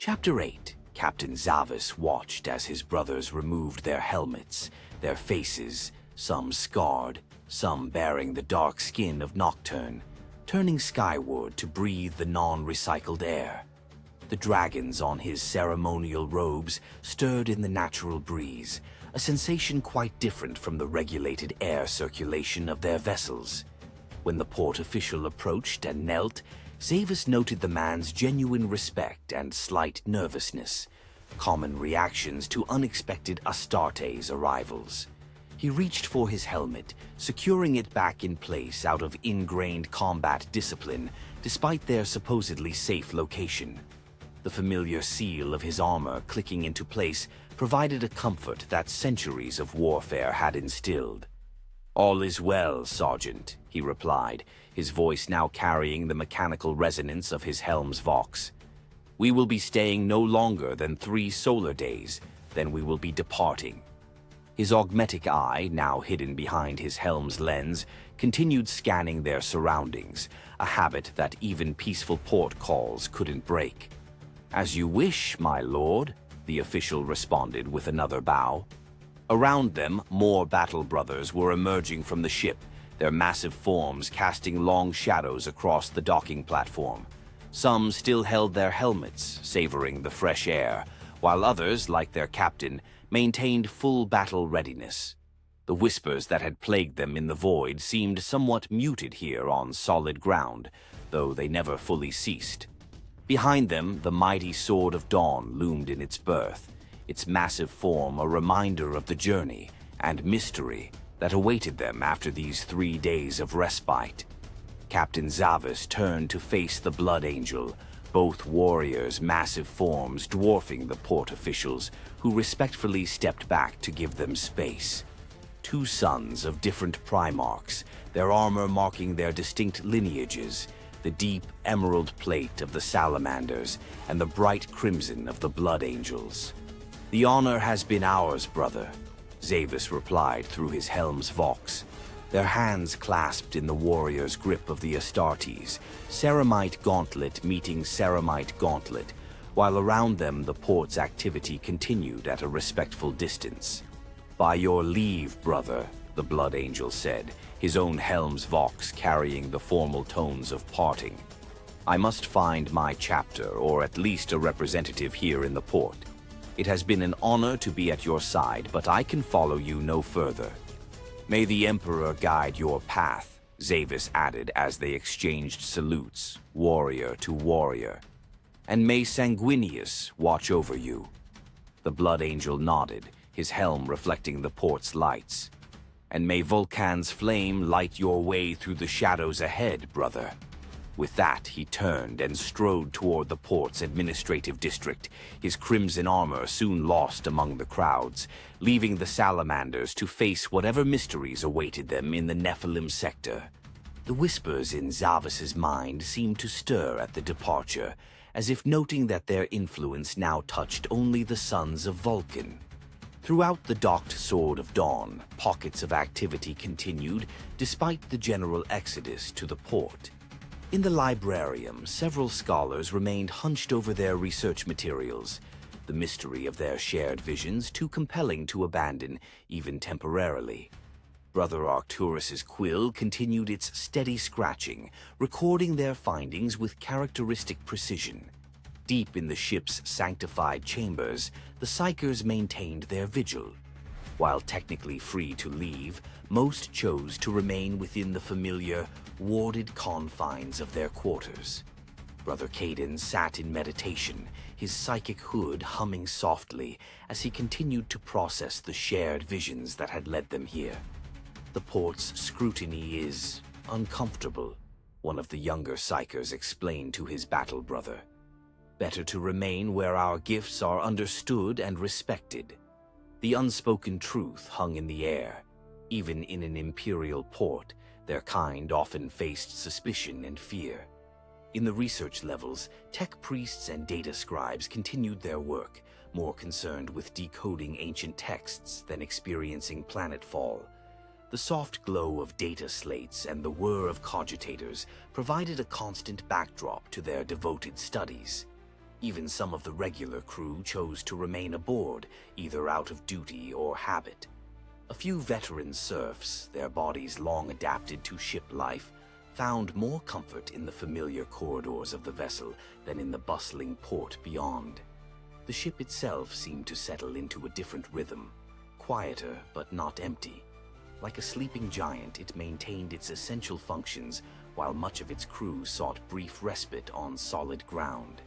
Chapter 8. Captain Zavis watched as his brothers removed their helmets, their faces, some scarred, some bearing the dark skin of Nocturne, turning skyward to breathe the non-recycled air. The dragons on his ceremonial robes stirred in the natural breeze, a sensation quite different from the regulated air circulation of their vessels. When the port official approached and knelt, Zavis noted the man's genuine respect and slight nervousness, common reactions to unexpected Astartes arrivals. He reached for his helmet, securing it back in place out of ingrained combat discipline, despite their supposedly safe location. The familiar seal of his armor clicking into place provided a comfort that centuries of warfare had instilled. "All is well, Sergeant," he replied, his voice now carrying the mechanical resonance of his helm's vox. "We will be staying no longer than 3 solar days, then we will be departing." His augmetic eye, now hidden behind his helm's lens, continued scanning their surroundings, a habit that even peaceful port calls couldn't break. "As you wish, my lord," the official responded with another bow. Around them, more battle brothers were emerging from the ship, their massive forms casting long shadows across the docking platform. Some still held their helmets, savoring the fresh air, while others, like their captain, maintained full battle readiness. The whispers that had plagued them in the void seemed somewhat muted here on solid ground, though they never fully ceased. Behind them, the mighty Sword of Dawn loomed in its berth, its massive form a reminder of the journey and mystery that awaited them after these 3 days of respite. Captain Zavis turned to face the Blood Angel, both warriors' massive forms dwarfing the port officials, who respectfully stepped back to give them space. 2 sons of different Primarchs, their armor marking their distinct lineages, the deep emerald plate of the Salamanders and the bright crimson of the Blood Angels. "The honor has been ours, brother," Zavis replied through his helm's vox, their hands clasped in the warrior's grip of the Astartes, ceramite gauntlet meeting ceramite gauntlet, while around them the port's activity continued at a respectful distance. "By your leave, brother," the Blood Angel said, his own helm's vox carrying the formal tones of parting. "I must find my chapter, or at least a representative here in the port. It has been an honor to be at your side, but I can follow you no further." "May the Emperor guide your path," Zavis added as they exchanged salutes, warrior to warrior. "And may Sanguinius watch over you." The Blood Angel nodded, his helm reflecting the port's lights. "And may Vulcan's flame light your way through the shadows ahead, brother." With that, he turned and strode toward the port's administrative district, his crimson armor soon lost among the crowds, leaving the Salamanders to face whatever mysteries awaited them in the Nephilim sector. The whispers in Zavis's mind seemed to stir at the departure, as if noting that their influence now touched only the sons of Vulcan. Throughout the docked Sword of Dawn, pockets of activity continued despite the general exodus to the port. In the librarium, several scholars remained hunched over their research materials, the mystery of their shared visions too compelling to abandon, even temporarily. Brother Arcturus's quill continued its steady scratching, recording their findings with characteristic precision. Deep in the ship's sanctified chambers, the Psykers maintained their vigil. While technically free to leave, most chose to remain within the familiar, warded confines of their quarters. Brother Caden sat in meditation, his psychic hood humming softly as he continued to process the shared visions that had led them here. "The port's scrutiny is uncomfortable," one of the younger Psykers explained to his battle brother. "Better to remain where our gifts are understood and respected." The unspoken truth hung in the air. Even in an imperial port, their kind often faced suspicion and fear. In the research levels, tech priests and data scribes continued their work, more concerned with decoding ancient texts than experiencing planetfall. The soft glow of data slates and the whir of cogitators provided a constant backdrop to their devoted studies. Even some of the regular crew chose to remain aboard, either out of duty or habit. A few veteran serfs, their bodies long adapted to ship life, found more comfort in the familiar corridors of the vessel than in the bustling port beyond. The ship itself seemed to settle into a different rhythm, quieter but not empty. Like a sleeping giant, it maintained its essential functions while much of its crew sought brief respite on solid ground.